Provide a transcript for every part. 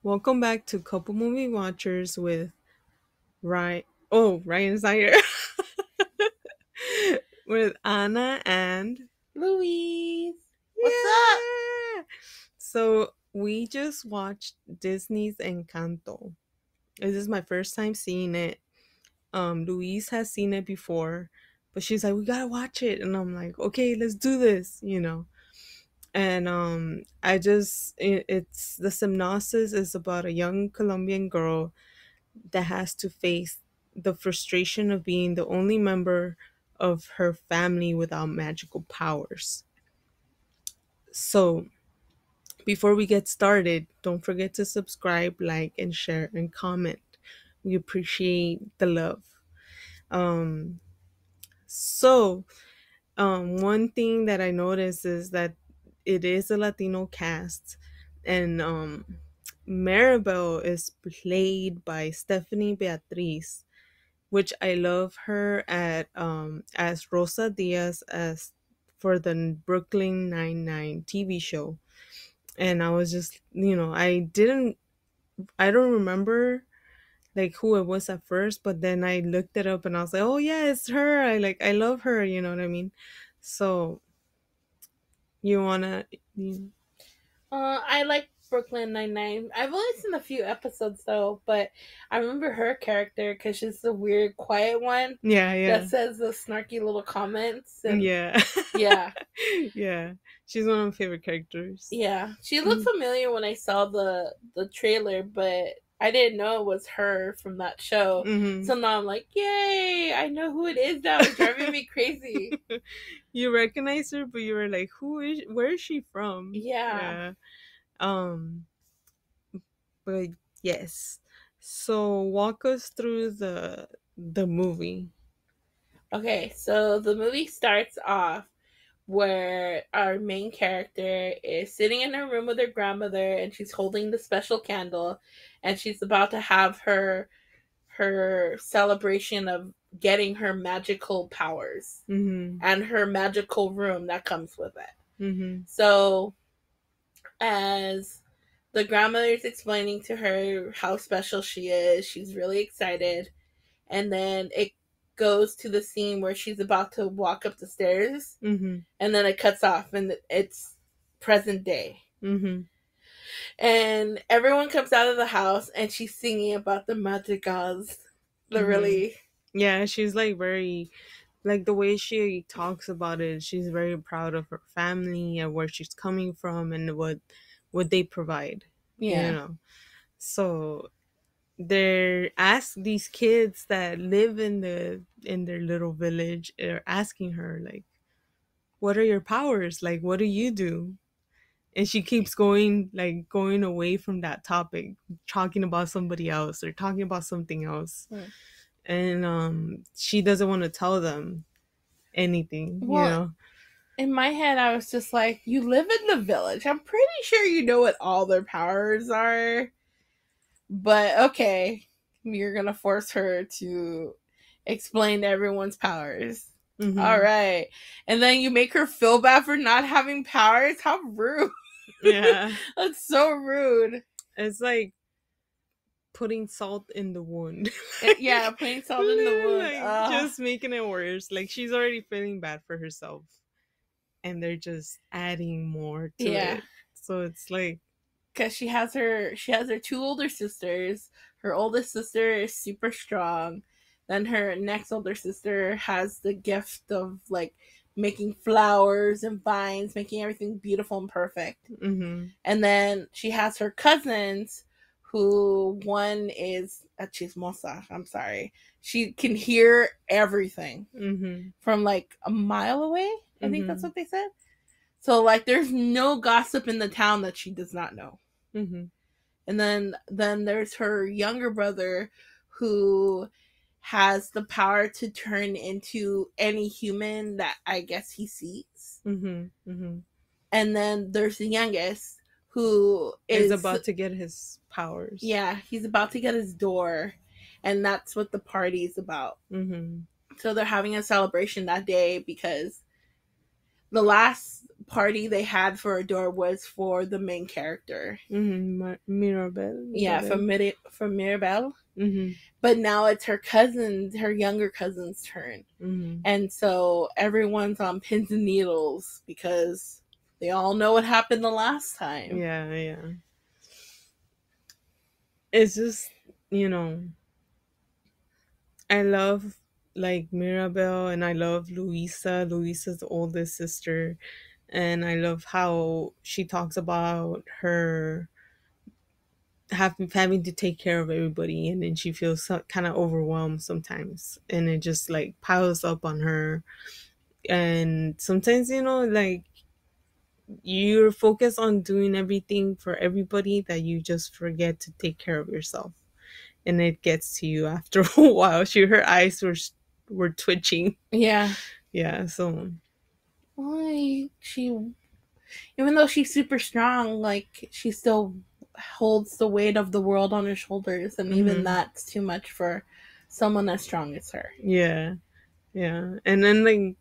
Welcome back to Couple Movie Watchers with Ryan. Oh, Ryan's not here. With Anna and Louise, what's up? yeah. So we just watched Disney's Encanto. This is my first time seeing it. Louise has seen it before, but she's like, "We gotta watch it," and I'm like, "Okay, let's do this." And it's the synopsis is about a young Colombian girl that has to face the frustration of being the only member of her family without magical powers. So, before we get started, don't forget to subscribe, like, and share and comment. We appreciate the love. Um, so, one thing that I noticed is that it is a Latino cast, and Maribel is played by Stephanie Beatriz, which I love her at as Rosa Diaz as for the Brooklyn Nine-Nine TV show. And I was just, I don't remember like who it was at first, but then I looked it up and I was like, "Oh yeah, it's her. I love her, you know what I mean?" So, you want to I like Brooklyn Nine-Nine. I've only seen a few episodes though, but I remember her character because she's the weird, quiet one Yeah, that yeah. says the snarky little comments, and Yeah. yeah, Yeah. She's one of my favorite characters. yeah. She looked Mm. familiar when I saw the trailer, but I didn't know it was her from that show. Mhm. So now I'm like, yay! I know who it is now. It's driving me crazy. You recognize her, but you were like, where is she from? Yeah. Yeah. Um, but yes. So walk us through the movie. Okay, so the movie starts off where our main character is sitting in her room with her grandmother and she's holding the special candle and she's about to have her celebration of getting her magical powers Mhm. and her magical room that comes with it. Mhm. So as the grandmother is explaining to her how special she is, she's really excited, and then it goes to the scene where she's about to walk up the stairs, Mhm. and then it cuts off and it's present day. Mhm. And everyone comes out of the house and she's singing about the madrigals. The Mhm. really, Yeah, she's like very like the way she talks about it, she's very proud of her family and where she's coming from and what they provide, you yeah. know. So they're ask these kids that live in their little village are asking her like, what are your powers, like what do you do? And she keeps going away from that topic, talking about somebody else or talking about something else. Hmm. And she doesn't want to tell them anything, you Well, know. in my head, I was just like, you live in the village. I'm pretty sure you know what all their powers are. But okay, you're going to force her to explain everyone's powers. All Mm-hmm. right. And then you make her feel bad for not having powers? How rude. Yeah, That's so rude. it's like putting salt in the wound. Yeah, putting salt in the wound. Like just making it worse. Like she's already feeling bad for herself and they're just adding more to Yeah, it. So it's like, because she has her two older sisters. Her oldest sister is super strong. Then her next older sister has the gift of like making flowers and vines, making everything beautiful and perfect. mm-hmm, And then she has her cousins, who one is a chismosa. I'm sorry. She can hear everything mm-hmm, from like a mile away. I think that's mm-hmm, what they said. So like there's no gossip in the town that she does not know. mm-hmm, And then there's her younger brother who has the power to turn into any human that I guess he sees. mm-hmm, mm-hmm. And then there's the youngest who Is is, about to get his powers. yeah, he's about to get his door, and that's what the party is about. Mm-hmm. So they're having a celebration that day because the last party they had for a door was for the main character. Mirabel. Yeah, Mirabel. from Mirabel. Mm-hmm. But now it's her younger cousin's turn. Mm-hmm. And so everyone's on pins and needles because they all know what happened the last time. Yeah, yeah. It's just, you know, I love like Mirabel and I love Luisa. Luisa's the oldest sister. And I love how she talks about her having to take care of everybody, and then she feels kind of overwhelmed sometimes, and it just like piles up on her. And sometimes, like you're focused on doing everything for everybody that you just forget to take care of yourself, and it gets to you after a while. Her eyes were twitching. Yeah. Yeah, so Why she, even though she's super strong, like she still holds the weight of the world on her shoulders, and even that's too much for someone as strong as her. Yeah, yeah. And then like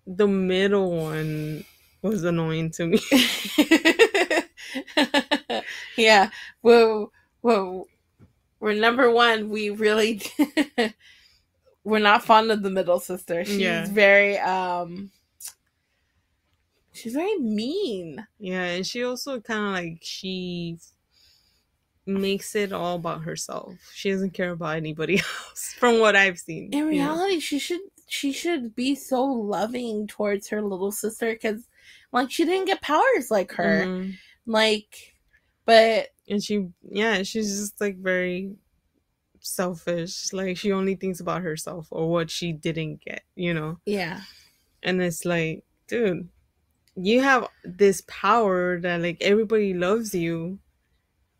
the middle one was annoying to me. Yeah. Well, we're number one. We really we're not fond of the middle sister. Yeah. She's very mean. Yeah, and she also kind of like she makes it all about herself. She doesn't care about anybody else, from what I've seen. In reality, she should be so loving towards her little sister because, like, she didn't get powers like her. Mm-hmm. Like, but and she's just like very selfish. Like she only thinks about herself or what she didn't get. Yeah. And it's like, dude, you have this power that like everybody loves you,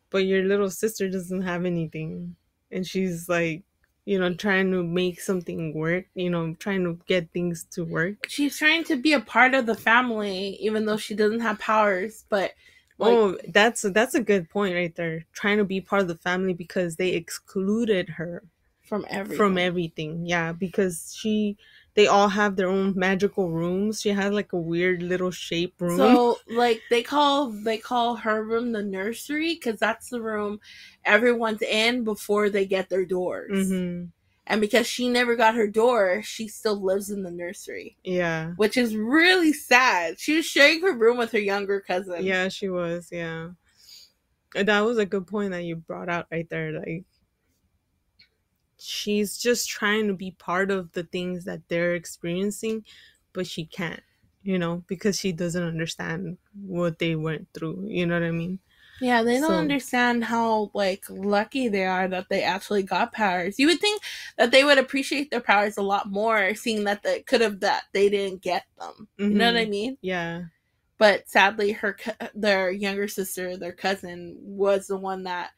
but your little sister doesn't have anything, and she's like, trying to make something work, trying to get things to work. She's trying to be a part of the family even though she doesn't have powers, but like, that's a good point right there. Trying to be part of the family because they excluded her from everything. From everything. Yeah, because they all have their own magical rooms. She has like a weird little shape room. So like they call her room the nursery because that's the room everyone's in before they get their doors. Mm-hmm. And because she never got her door, she still lives in the nursery. Yeah. Which is really sad. She was sharing her room with her younger cousin. Yeah, she was. Yeah. And that was a good point that you brought out right there. Like, she's just trying to be part of the things that they're experiencing, but she can't, because she doesn't understand what they went through. You know what I mean? Yeah, they don't understand how like lucky they are that they actually got powers. You would think that they would appreciate their powers a lot more, seeing that they didn't get them. Mm-hmm. You know what I mean? Yeah. But sadly, their younger sister, their cousin, was the one that,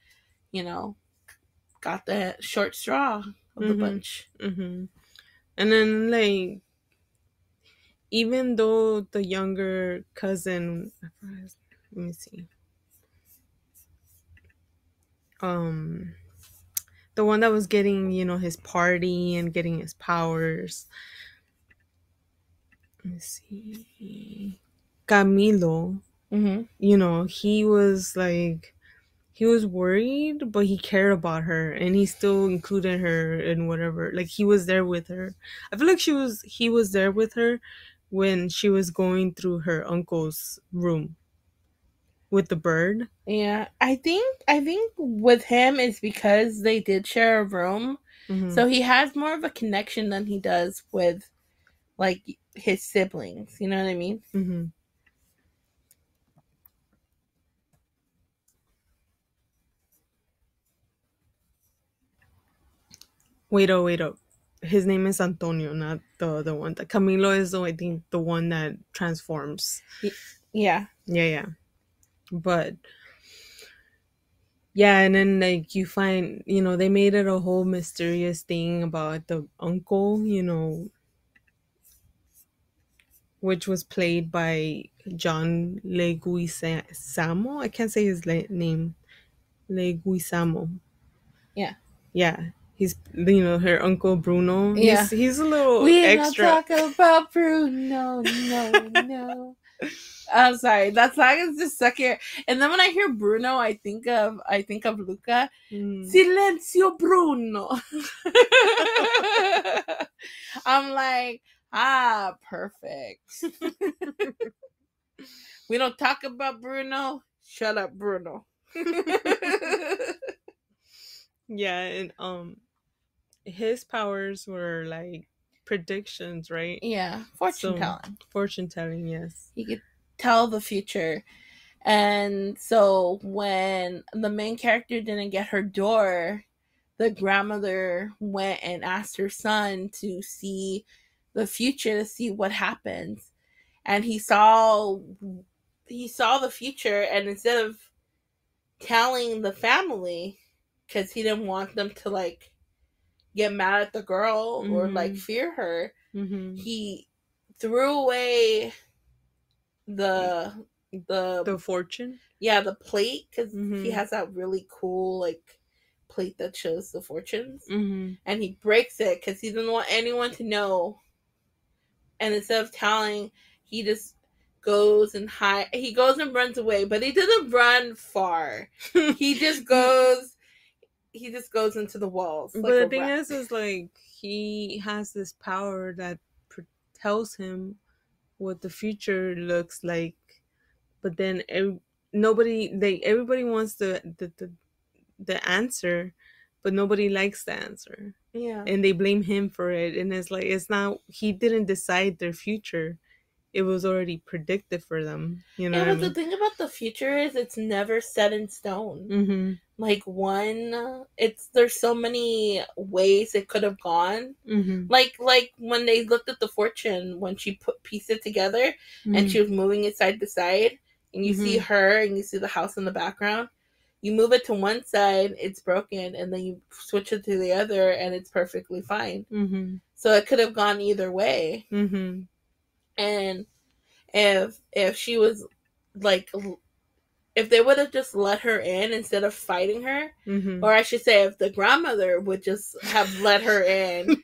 got the short straw of the bunch. Mm-hmm. And then like, even though the younger cousin, let me see. The one that was getting, his party and getting his powers. Let me see. Camilo. Mm-hmm. He was worried, but he cared about her, and he still included her in whatever. Like, he was there with her. I feel like he was there with her when she was going through her uncle's room with the bird. Yeah, I think with him is because they did share a room, so he has more of a connection than he does with like his siblings. You know what I mean? Mm-hmm. Wait up. His name is Antonio, not the other one. Camilo is, I think, the one that transforms. Yeah. Yeah. But yeah, and then like you find, they made it a whole mysterious thing about the uncle, which was played by John Leguizamo. I can't say his name. Leguizamo. Yeah. Yeah. He's, her uncle Bruno. Yeah. He's a little we extra. don't talk about Bruno. No. I'm sorry. That song is just stuck here. And then when I hear Bruno, I think of Luca. Mm. Silencio Bruno. I'm like, perfect. We don't talk about Bruno. Shut up, Bruno. Yeah, and his powers were like predictions, right? Yeah, fortune So telling. fortune telling, yes. He could tell the future. And so when the main character didn't get her door, the grandmother went and asked her son to see the future, to see what happens. And he saw the future, and instead of telling the family, because he didn't want them to like get mad at the girl or like Mm-hmm. fear her, Mm-hmm. he threw away the The the fortune. yeah, the plate, because he Mm-hmm. has that really cool like plate that shows the fortunes, Mm-hmm. and he breaks it because he didn't want anyone to know. And instead of telling, he just he goes and runs away, but he doesn't run far. He just goes he just goes into the walls But like a the thing rat. is like he has this power that tells him what the future looks like. But then everybody wants the answer, but nobody likes the answer, Yeah. and they blame him for it. And it's like it's not he didn't decide their future; it was already predicted for them. You know Yeah, what I but the mean? thing about the future is it's never set in stone. Mm-hmm. Like there's so many ways it could have gone. Mm-hmm. Like when they looked at the fortune, when she pieced it together and Mm-hmm. she was moving it side to side, and you see Mm-hmm. her and you see the house in the background. You move it to one side, it's broken, and then you switch it to the other, and it's perfectly fine. Mm-hmm. So it could have gone either way. Mm-hmm. And if she was like, if they would have just let her in instead of fighting her, Mm-hmm. or I should say, if the grandmother would just have let her in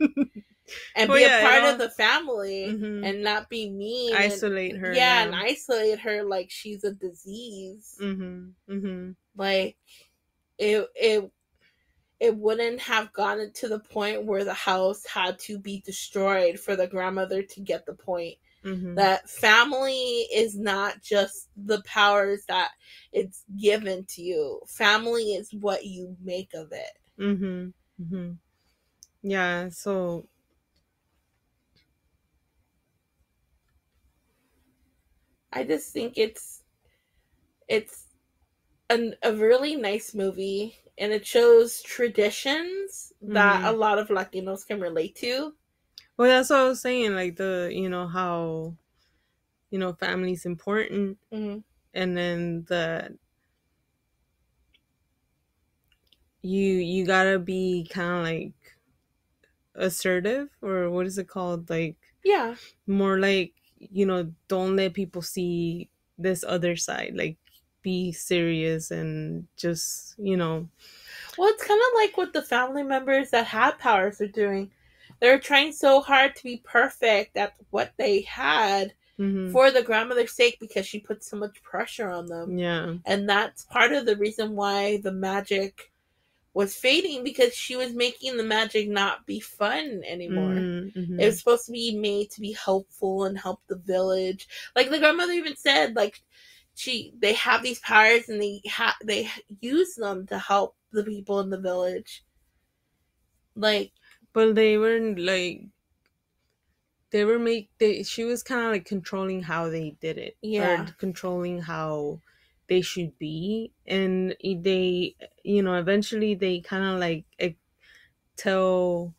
and Well, be a yeah, part of the family mm-hmm. and not be mean, and Isolate her. yeah, Yeah. and isolate her like she's a disease, Mm-hmm. Mm-hmm. like it wouldn't have gotten to the point where the house had to be destroyed for the grandmother to get the point Mm-hmm. that family is not just the powers that it's given to you. Family is what you make of it. Mm-hmm. Mm-hmm. Yeah. So I just think it's a really nice movie, and it shows traditions that a mm-hmm. lot of Latinos can relate to. Well, that's what I was saying. Like how family's important, Mm-hmm. and then that you gotta be kind of like assertive, or what is it called? Like Yeah. more like don't let people see this other side. Like be serious and just Well, it's kind of like what the family members that had powers are doing. They're trying so hard to be perfect at what they had Mm-hmm. for the grandmother's sake because she put so much pressure on them. Yeah. And that's part of the reason why the magic was fading, because she was making the magic not be fun anymore. It Mm-hmm. was supposed to be made to be helpful and help the village. Like the grandmother even said, like they have these powers and they use them to help the people in the village. Like, But they weren't like she was kind of like controlling how they did it, or yeah. controlling how they should be. And they eventually they kind of like tell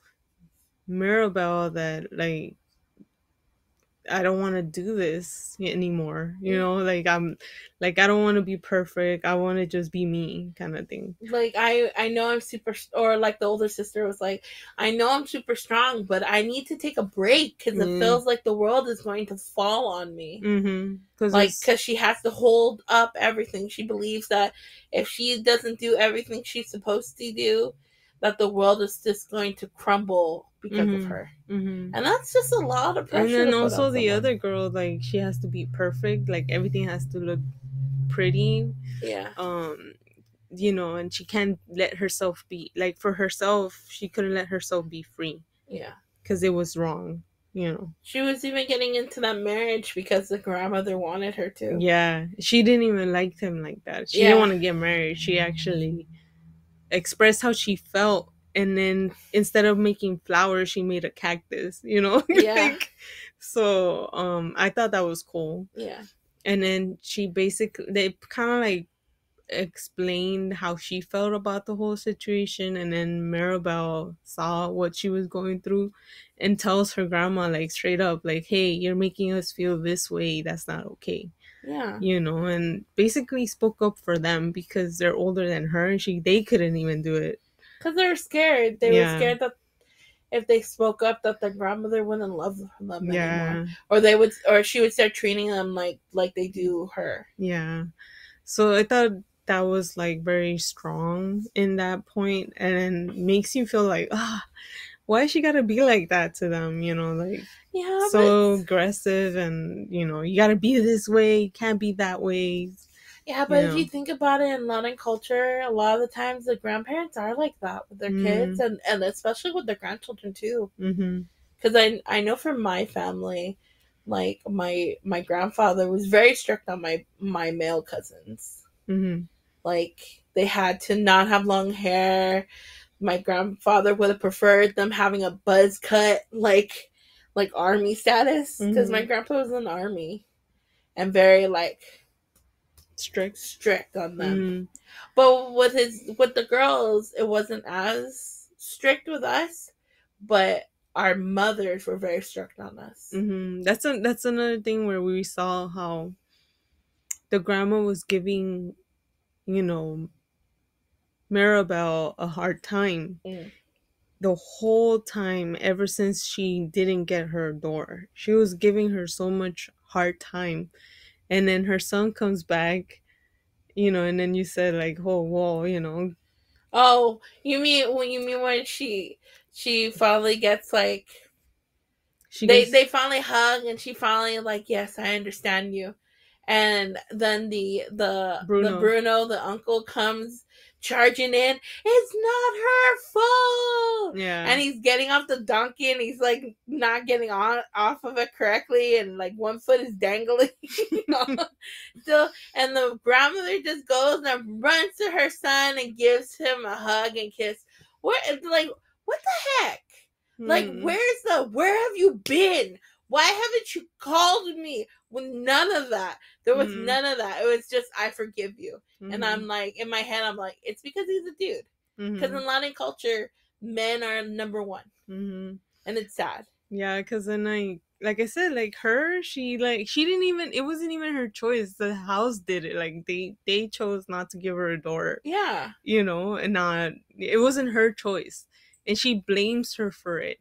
Mirabelle that like I don't want to do this anymore. Like I don't want to be perfect. I want to just be me, kind of thing. Like I know I'm super, or like the older sister was like, I know I'm super strong, but I need to take a break because it Mm. feels like the world is going to fall on me. Mm-hmm. Like, because she has to hold up everything. She believes that if she doesn't do everything she's supposed to do, that the world is just going to crumble because of Mhm. her. Mhm. And that's just a lot of And pressure then to put on also the someone. other girl, like she has to be perfect. Like everything has to look pretty. Yeah. Um, and she can't let herself be like for herself. She couldn't let herself be free Yeah. because it was wrong. You know. She was even getting into that marriage because the grandmother wanted her to. Yeah, she didn't even like him like that. She didn't Yeah. want to get married. She actually expressed how she felt, and then instead of making flowers, she made a cactus. Yeah. like so. I thought that was cool. Yeah. And then she basically they kind of like explained how she felt about the whole situation, and then Maribel saw what she was going through and tells her grandma like straight up like, hey, you're making us feel this way, that's not okay. Yeah. And basically spoke up for them because they're older than her, and they couldn't even do it. Because they were scared. They were Yeah. scared that if they spoke up, that their grandmother wouldn't love them anymore, Yeah. or she would start treating them like they do her. Yeah. So I thought that was like very strong in that point, and then makes you feel like, why she gotta be like that to them, like Yeah, but so aggressive, and you gotta be this way, you can't be that way, yeah, you but if you know. think about it, in Latin culture, a lot of the times the grandparents are like that with their kids, Mm, and especially with their grandchildren too. mm-hmm, Because I know from my family, like my grandfather was very strict on my male cousins. mm-hmm, Like they had to not have long hair. My grandfather would have preferred them having a buzz cut, like army status, because my mm-hmm. grandpa was in the army and very like Strict. strict on them. Mm-hmm, But with the girls, it wasn't as strict with us, but our mothers were very strict on us. mm-hmm. That's another thing where we saw how the grandma was giving, you know Maribel a hard time Mm. the whole time, ever since she didn't get her door. She was giving her so much hard time. And then her son comes back, and then you said like, oh, whoa, Oh, you mean when she finally gets like she they gets finally hug and she finally like, yes, I understand you. And then the Bruno. Bruno, the uncle, comes charging in. It's not her fault. Yeah. And he's getting off the donkey and he's like not getting on off of it correctly, and like one foot is dangling. Still, and the grandmother just goes and runs to her son and gives him a hug and kiss. What the heck? Like, Hmm. where have you been? Why haven't you called me? With none of that. There was Hmm. none of that. It was just, I forgive you. And Hmm. I'm like, in my head, I'm like, it's because he's a dude. Because Hmm. in Latin culture, men are number one. Hmm. And it's sad. Yeah, because then like I said, like her, she didn't even, it wasn't even her choice. The house did it. Like they chose not to give her a door, Yeah. and not, it wasn't her choice. And she blames her for it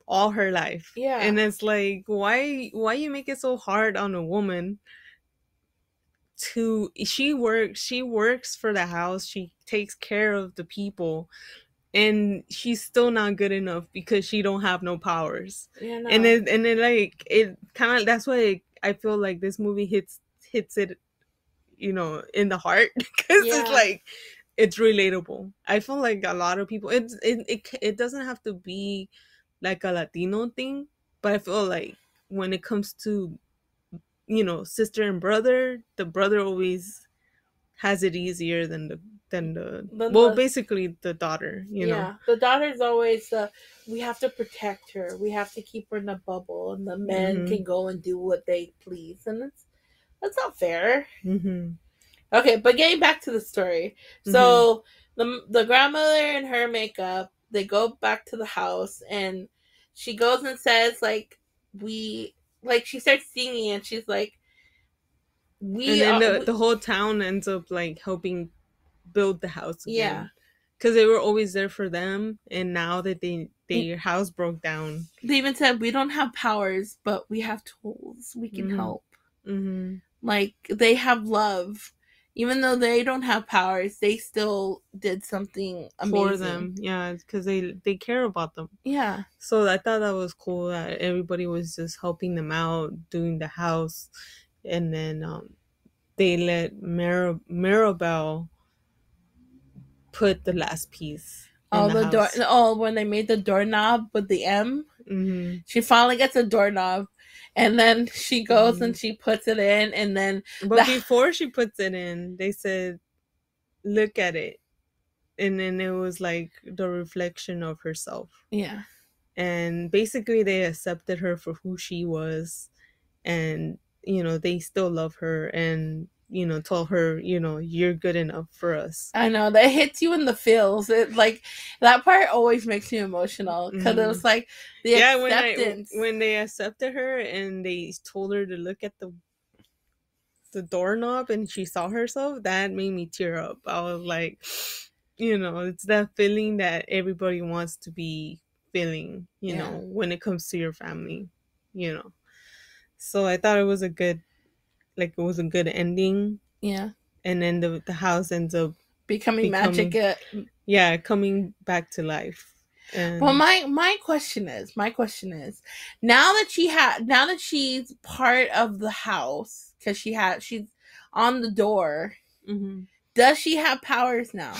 all her life. And Yeah. it's like, why you make it so hard on a woman to she works for the house, she takes care of the people, and she's still not good enough because she don't have no powers. Yeah, And no. it like it kind of, that's why I feel like this movie hits it, in the heart, because it's Yeah. like it's relatable. I feel like a lot of people, it doesn't have to be like a Latino thing, but I feel like when it comes to, sister and brother, the brother always has it easier than the Then well, the basically the daughter. Yeah, the daughter's always we have to protect her. We have to keep her in a bubble, and the men Mhm. can go and do what they please, and that's not fair. Mhm. Okay, but getting back to the story, Mhm. so the grandmother and her makeup, they go back to the house, and she goes and says we she starts singing, and she's like And we then are the whole town ends up like helping build the house yeah. again, because they were always there for them, and now that their house broke down. They even said we don't have powers, but we have tools. We can Mhm. help. Mhm. Like they have love, Even though they don't have powers, they still did something for amazing. them. Yeah, because they care about them. Yeah. So I thought that was cool that everybody was just helping them out, doing the house, and then they let Maribel put the last piece in Oh, the the door. house. Oh, when they made the doorknob with the M, Hmm. she finally gets a doorknob, and then she goes Hmm. and she puts it in, and then But the before she puts it in, they said, "Look at it," and then it was like the reflection of herself. yeah. And basically, they accepted her for who she was, and they still love her, and told her, you're good enough for us. I know that hits you in the feels. It like that part always makes me emotional because it Hmm. was like the Yeah, acceptance. when they accepted her and they told her to look at the doorknob and she saw herself, that made me tear up. I was like, it's that feeling that everybody wants to be feeling, Yeah, when it comes to your family, you know. So I thought it was it was a good ending. yeah. And then the house ends up Becoming magic. becoming, yeah, coming back to life. But And my question is, now that she's part of the house because she's on the door. mhm. Does she have powers now?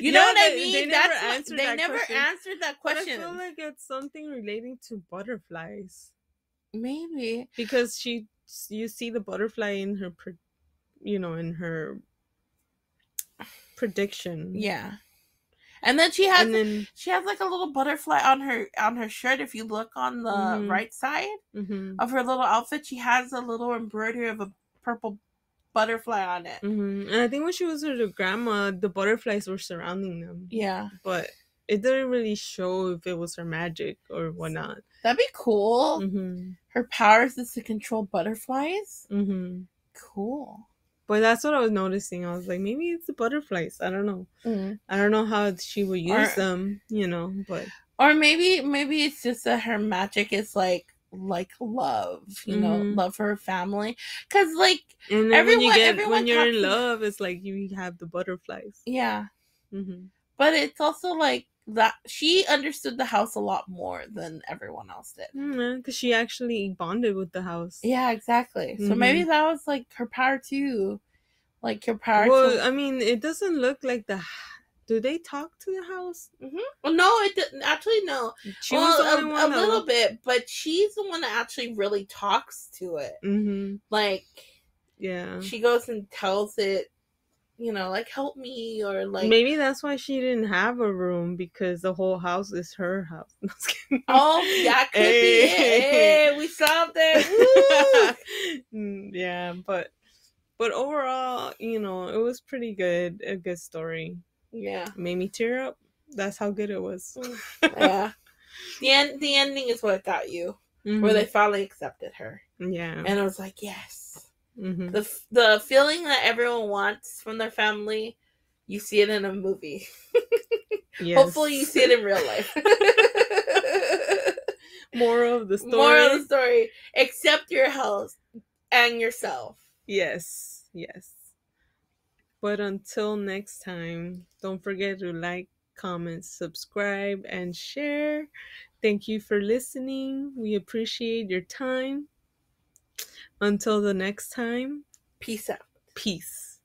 You know Yeah, what I they mean? never That's my. answered They that never question. answered that But I feel question. like it's something relating to butterflies Maybe. because you see the butterfly in her, in her prediction, Yeah. And then and then. she has like a little butterfly on her shirt. If you look on the Mhm. right side Mhm. of her little outfit, she has a little embroidery of a purple butterfly on it. Mhm. And I think when she was with her grandma, the butterflies were surrounding them, Yeah. but it didn't really show if it was her magic or whatnot. That'd be cool. Mhm. Her powers is to control butterflies. Mhm. Cool. But that's what I was noticing. I was like, maybe it's the butterflies. I don't know. Mm. I don't know how she would use Or them, but. or maybe it's just that her magic is like love, Mhm. love for her family. Cause like And then everyone when you're in talks. love, it's like you have the butterflies. Yeah, Mhm. but it's also like that she understood the house a lot more than everyone else did. Because she actually bonded with the house. Yeah, exactly. So maybe Mhm. that was like her power too. Like her power Well, to. I mean, it doesn't look like do they talk to the house? Well, no, it didn't. Actually, no. She was the only Well, a one little that. bit, but she's the one that actually really talks to it. Mhm. Like Yeah. she goes and tells it, like help me or like. Maybe that's why she didn't have a room because the whole house is her house. No, just kidding. Oh, that could be it. Hey. Hey, we solved it. Yeah, but overall, it was pretty good. A good story. Woo! Yeah. Made me tear up. That's how good it was. Yeah. The ending is what got you, where they Hmm. finally accepted her, Yeah. and it was like yes. Hmm. The feeling that everyone wants from their family, you see it in a movie. Hopefully, you Yes. see it in real life. More of the Moral of the story. story: accept your health and yourself. Yes. Yes. But until next time, don't forget to like, comment, subscribe, and share. Thank you for listening. We appreciate your time. Until the next time, Peace out. peace.